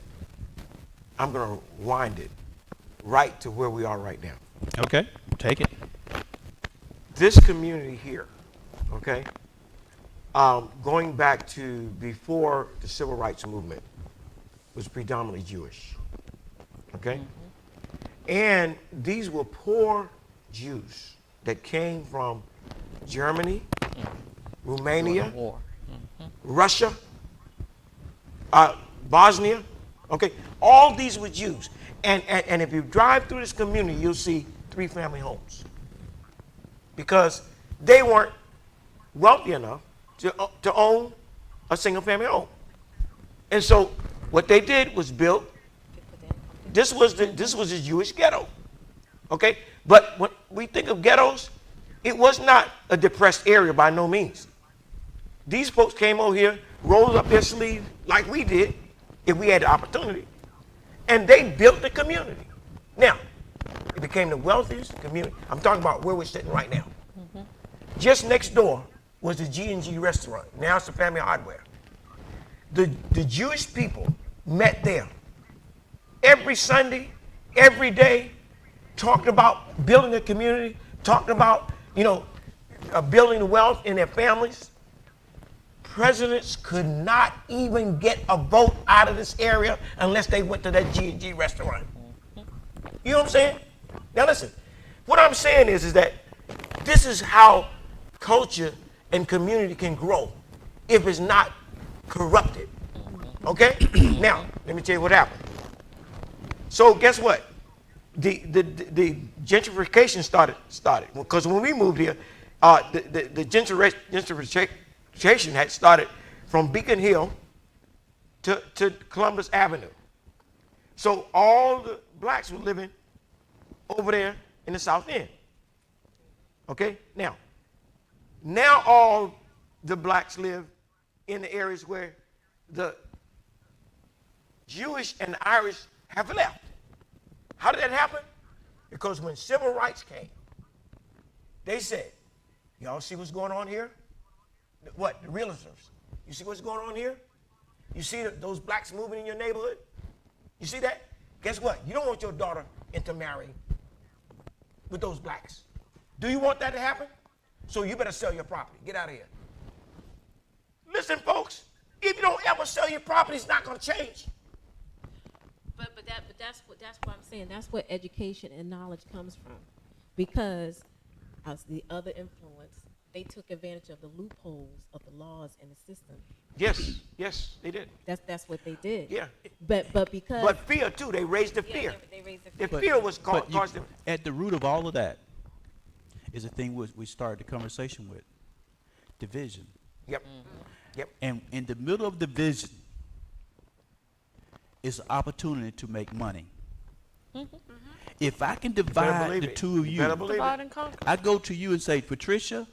I'm going to wind it right to where we are right now. Okay. Take it. This community here, okay, going back to before the civil rights movement, was predominantly Jewish, okay? And these were poor Jews that came from Germany, Romania, War. Russia, Bosnia, okay? All these were Jews. And if you drive through this community, you'll see 3 family homes. Because they weren't wealthy enough to own a single family home. And so what they did was build, this was the Jewish ghetto, okay? But when we think of ghettos, it was not a depressed area by no means. These folks came over here, rolled up their sleeve like we did, if we had the opportunity, and they built the community. Now, it became the wealthiest community. I'm talking about where we're sitting right now. Just next door was the G&G restaurant. Now it's the Family Hardware. The Jewish people met there every Sunday, every day, talking about building a community, talking about, building the wealth in their families. Presidents could not even get a vote out of this area unless they went to that G&G restaurant. You know what I'm saying? Now listen, what I'm saying is that this is how culture and community can grow if it's not corrupted. Okay? Now, let me tell you what happened. So guess what? The gentrification started because when we moved here, the gentrification had started from Beacon Hill to Columbus Avenue. So all the blacks were living over there in the South End. Okay? Now all the blacks live in the areas where the Jewish and the Irish have left. How did that happen? Because when civil rights came, they said, y'all see what's going on here? What? The realtors. You see what's going on here? You see those blacks moving in your neighborhood? You see that? Guess what? You don't want your daughter intermarrying with those blacks. Do you want that to happen? So you better sell your property. Get out of here. Listen, folks, if you don't ever sell your property, it's not going to change. But that's what I'm saying. That's where education and knowledge comes from, because as the other influence, they took advantage of the loopholes of the laws and the system. Yes, yes, they did. That's what they did. Yeah. But because But fear too. They raised the yeah, fear. they raised the The fear. fear was But you- caused them. at the root of all of that is the thing we started the conversation with: division. Yep. Yep. And in the middle of division is an opportunity to make money. If I can Better divide believe the it. two of you, Better believe Divide it. and conquer. I go to you and say, Patricia,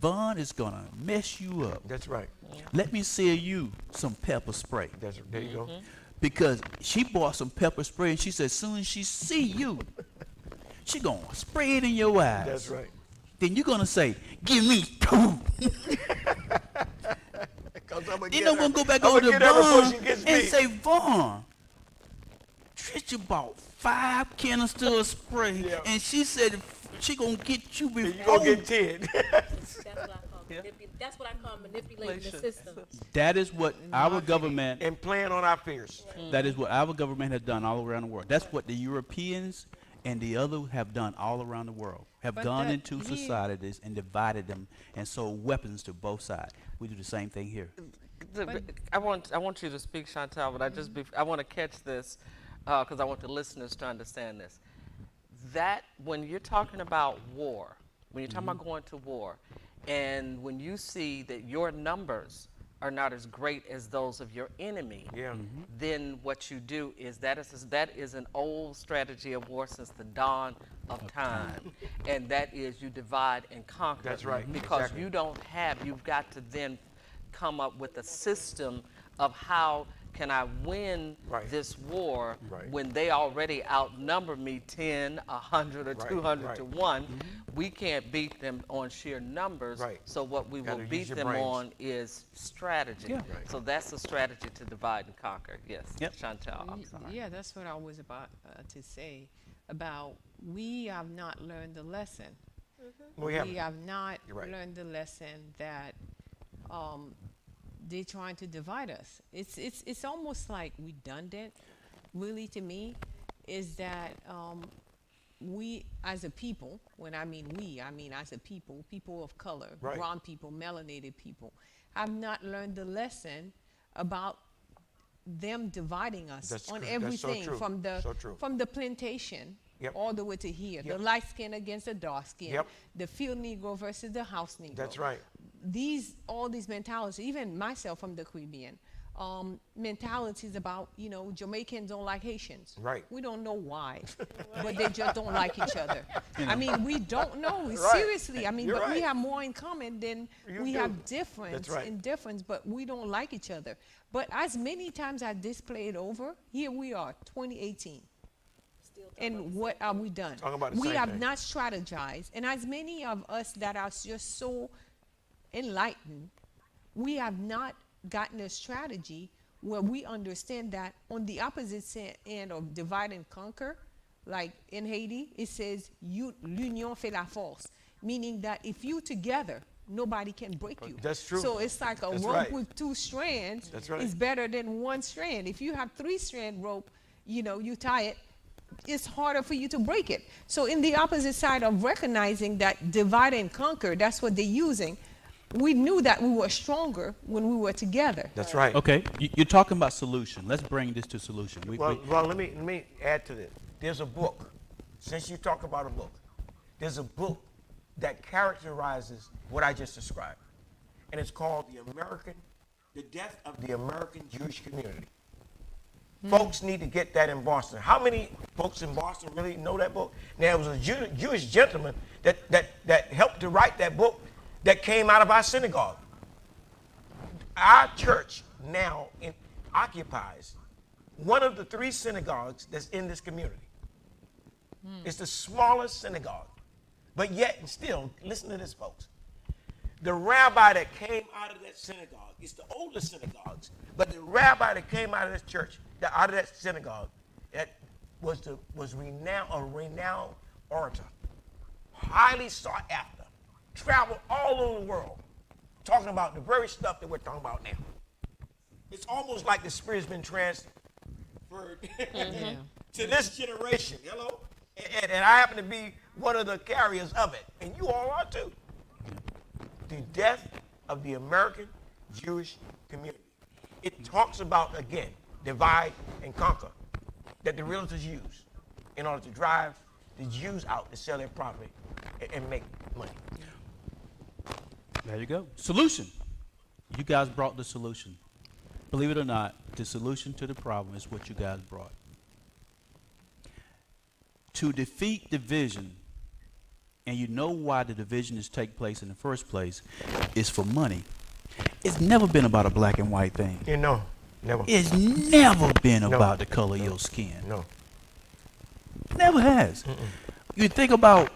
Vaughn is gonna mess you up. That's right. Let me sell you some pepper spray. There you go. Because she bought some pepper spray and she said, as soon as she see you, she gonna spray it in your eyes. That's right. Then you're gonna say, give me two. Then I'm gonna go back over to Vaughn and say, Vaughn, Trisha bought 5 canisters of spray, Yeah. and she said she gonna get you you before. gonna get 10. That's what I call manipulating the system. That is what our government. and playing on our fears. That is what our government has done all around the world. That's what the Europeans and the other have done all around the world. Have But gone that into he- societies and divided them and sold weapons to both sides. We do the same thing here. I want you to speak, Chantal, but I want to catch this because I want the listeners to understand this. That when you're talking about war, when you're talking about going to war, and when you see that your numbers are not as great as those of your enemy, Yeah. then what you do is that is an old strategy of war since the dawn of time, and that is you divide and conquer. That's right. Because Exactly. you've got to then come up with a system of how can I win Right. this war Right. when they already outnumber me 10, 100, or Right, 200 right. to 1. We can't beat them on sheer numbers. Right. So what we Gotta will use beat your them brains. on is strategy. Yeah. Right. So that's the strategy to divide and conquer. Yes, Yep. Chantal, I'm sorry. Yeah, that's what I was about to say about we have not learned the lesson. We have. We have not You're right. learned the lesson that they're trying to divide us. It's almost like redundant, really, to me, is that we as a people, when I mean we, I mean as a people, people of color, Right. brown people, melanated people, have not learned the lesson about them dividing us That's on true. That's so everything true. from the So true. from the plantation Yep. all the way to here. Yep. The light skin against the dark skin. Yep. The field Negro versus the house Negro. That's right. All these mentalities, even myself from the Caribbean, mentalities about, Jamaicans don't like Haitians. Right. We don't know why, but they just don't like each other. I mean, we don't know. Right. Seriously. I mean, You're but we right. have more in common than You we do. have difference That's right. in difference, but we don't like each other. But as many times as this played over, here we are, 2018. And what have we done? Talking about the We same have thing. not strategized. And as many of us that are just so enlightened, we have not gotten a strategy where we understand that on the opposite end of divide and conquer, like in Haiti, it says l'union fait la force, meaning that if you together, nobody can break you. That's true. So it's like a That's rope right. with 2 strands That's right. is better than 1 strand. If you have 3-strand rope, you tie it, it's harder for you to break it. So in the opposite side of recognizing that divide and conquer, that's what they're using, we knew that we were stronger when we were together. That's right. Okay, you're talking about solution. Let's bring this to solution. Well, let me add to this. There's a book. Since you talk about a book, there's a book that characterizes what I just described, and it's called The Death of the American Jewish Community. Folks need to get that in Boston. How many folks in Boston really know that book? Now, it was a Jewish gentleman that helped to write that book that came out of our synagogue. Our church now occupies one of the 3 synagogues that's in this community. It's the smallest synagogue. But yet and still, listen to this, folks. The rabbi that came out of that synagogue, it's the oldest synagogues, but the rabbi that came out of this church, out of that synagogue, that was a renowned orator, highly sought after, traveled all over the world, talking about the very stuff that we're talking about now. It's almost like the Spirit's been transferred to this generation, hello? And I happen to be one of the carriers of it, and you all are too. death of the American Jewish community. It talks about, again, divide and conquer, that the realtors use in order to drive the Jews out to sell their property and make money. There you go. Solution. You guys brought the solution. Believe it or not, the solution to the problem is what you guys brought. To defeat division, and you know why the division is take place in the first place, is for money. It's never been about a black and white thing. You know, never. It's never been No. about the color of your skin. No. Never has. You think about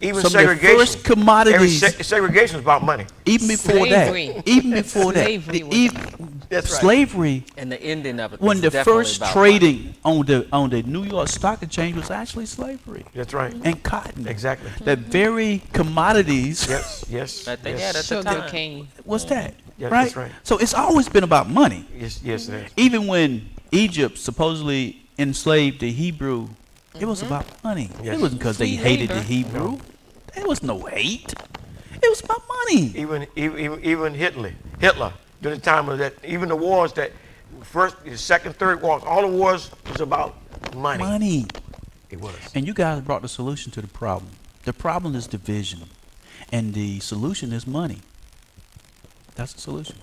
Even some of the segregation. first commodities, Segregation is about money. even before Slavery. that, even before Slavery that, was- That's right. slavery. And the ending of it When was the definitely first about trading on the New York Stock Exchange was actually slavery That's right. and cotton. Exactly. That very commodities. Yes, yes. That they yes. had at the Sugar time. cane. What's that? Yeah, right? that's right. So it's always been about money. Yes, yes, it is. Even when Egypt supposedly enslaved the Hebrew, it was about money. Yes. It wasn't because they Free hated the labor. Hebrew. There was no hate. It was about money. Even Hitler, during the time of that, even the wars that first, the second, third wars, all the wars was about money. Money. It was. And you guys brought the solution to the problem. The problem is division, and the solution is money. That's the solution.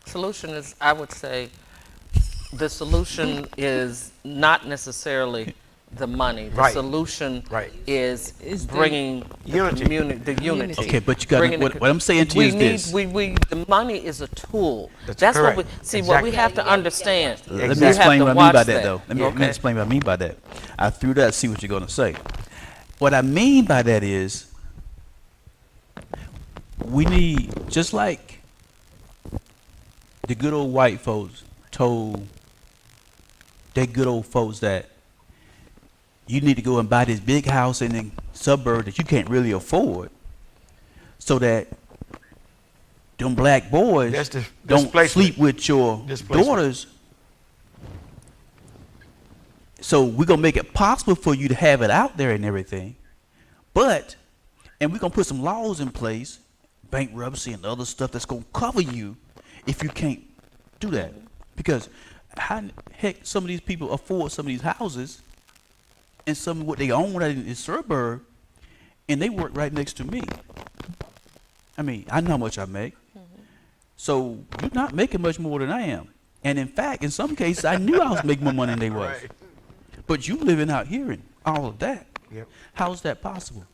Solution is, I would say, the solution is not necessarily the money. The Right. solution Right. is Is the bringing Unity. the unity. Okay, but you got Bringing the what I'm saying to you is this. The money is a tool. That's what correct. we see. What we Exactly. have to understand. Let you me have explain to what I mean by watch that, though. Let me Okay. explain what I mean by that. I threw that, see what you're going to say. What I mean by that is, we need, just like the good old white folks told they good old folks that you need to go and buy this big house in the suburb that you can't really afford, so that them black boys That's the don't displacement. sleep with your Displacement. daughters. So we're gonna make it possible for you to have it out there and everything, and we're gonna put some laws in place, bankruptcy and other stuff that's gonna cover you if you can't do that. Because how in the heck some of these people afford some of these houses and some of what they own right in the suburb, and they work right next to me. I mean, I know how much I make. So you're not making much more than I am. And in fact, in some cases, I knew I was making more money than they was. Right. But you living out here and all of that. Yep. How is that possible?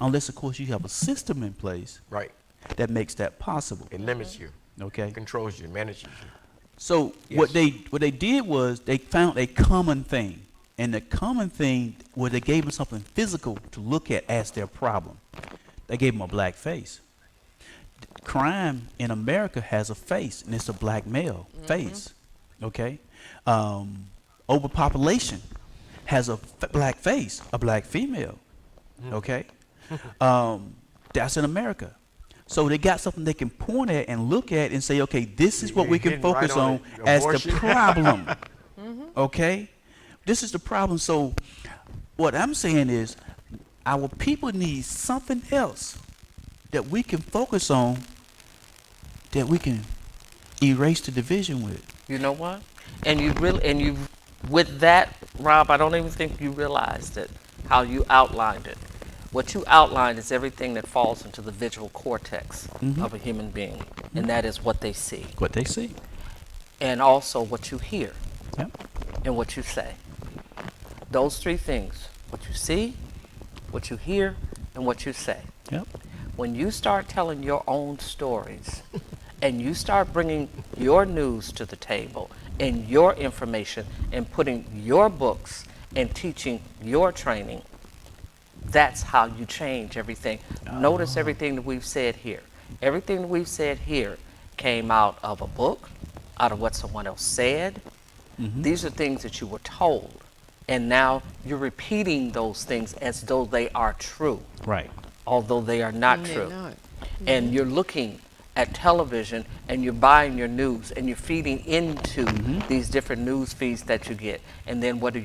Unless, of course, you have a system in place Right. that makes that possible. It limits you, Okay. controls you, manages you. So what they did was they found a common thing, and the common thing was they gave them something physical to look at as their problem. They gave them a black face. Crime in America has a face, and it's a black male face. Okay. Overpopulation has a black face, a black female. Okay. That's in America. So they got something they can point at and look at and say, okay, this is what we can Hitting right focus on on it. as the Abortion. problem. Okay? This is the problem. So what I'm saying is our people need something else that we can focus on, that we can erase the division with. You know what? And you with that, Rob, I don't even think you realized it, how you outlined it. What you outlined is everything that falls into the visual cortex of a human being, and that is what they see, What they see. and also what you hear Yep. and what you say. Those three things: what you see, what you hear, and what you say. Yep. When you start telling your own stories and you start bringing your news to the table and your information and putting your books and teaching your training, that's how you change everything. Notice everything that we've said here. Everything that we've said here came out of a book, out of what someone else said. These are things that you were told. And now you're repeating those things as though they are true, Right. although they are not They're true. not. And you're looking at television and you're buying your news and you're feeding into these different news feeds that you get. And then what do?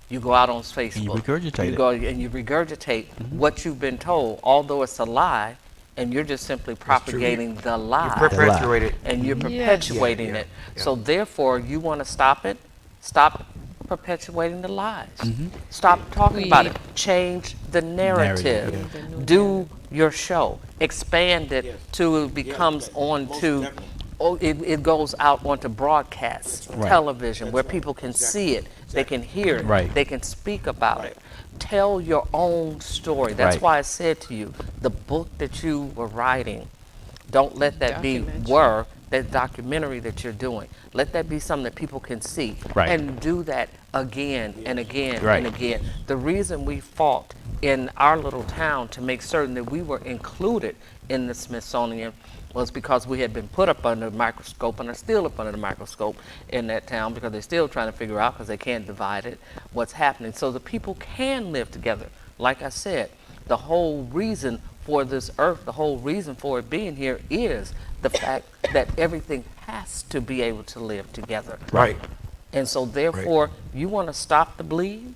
You go out on Facebook. regurgitate you it. go and you regurgitate what you've been told, although it's a lie. and you're just simply That's true. propagating the You lie. perpetuate it. And you're Yeah. perpetuating Yeah, it. yeah. So therefore, you want to stop it. Stop perpetuating the lies. Stop talking about it. We- Change the narrative. Yeah. Do your show. Expand it till it becomes onto. Oh, it goes out onto broadcast Right. television where people can see it, they can hear it, Right. they can speak about it. Tell your own story. That's Right. why I said to you, the book that you were writing, don't let that be Documentary. that documentary that you're doing. Let that be something that people can see. Right. And do that again and again Right. and again. The reason we fought in our little town to make certain that we were included in the Smithsonian was because we had been put up under the microscope and are still up under the microscope in that town because they're still trying to figure out, because they can't divide it, what's happening. So the people can live together. Like I said, the whole reason for this earth, the whole reason for it being here is the fact that everything has to be able to live together. Right. And so therefore, you want to stop the bleed,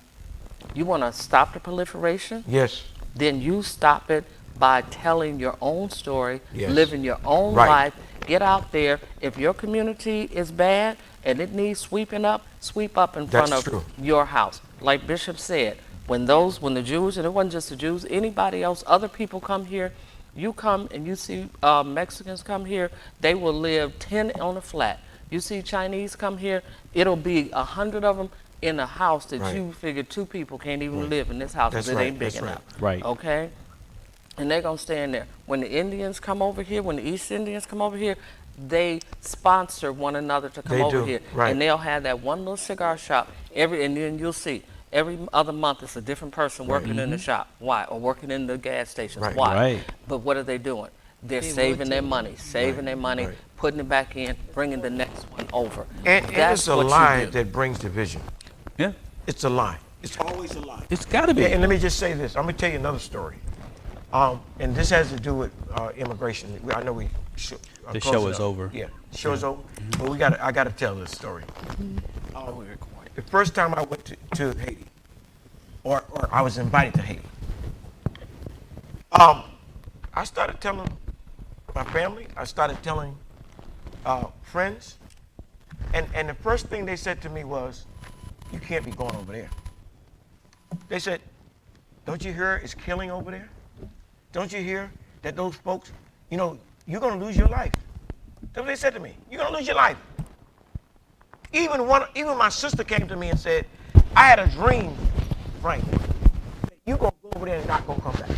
you want to stop the proliferation, Yes. then you stop it by telling your own story, Yes. living your own Right. life. Get out there. If your community is bad and it needs sweeping up, sweep up in front That's of true. your house. Like Bishop said, when the Jews, and it wasn't just the Jews, anybody else, other people come here, you come and you see Mexicans come here, they will live 10 on a flat. You see Chinese come here, it'll be 100 of them in a house that Right. you figure 2 people can't even Right. live in this house That's because it right, ain't big that's right. enough. Right. Okay? And they're going to stand there. When the Indians come over here, when the East Indians come over here, they sponsor one another to come They over do, here. right. And they'll have that one little cigar shop, and then you'll see every other month it's a different person working in the shop. Why? Or working in the gas stations. Right. Why? Right. But what are they doing? They're They saving their rotate. money, saving their money, right. putting it back in, bringing the next one over. And That's it's a what you lie do. that brings division. Yeah. It's a lie. It's always a lie. It's got to be. And let me just say this. I'm going to tell you another story. And this has to do with immigration. I know we should. The show is over. Yeah, the show is over. But I got to tell this story. Oh, we recording. The first time I went to Haiti, or I was invited to Haiti, I started telling my family, I started telling friends, and the first thing they said to me was, "You can't be going over there." They said, "Don't you hear it's killing over there? Don't you hear that those folks, you're going to lose your life?" That's what they said to me. "You're going to lose your life." Even my sister came to me and said, "I had a dream, Frank, that you're going to go over there and not going to come back."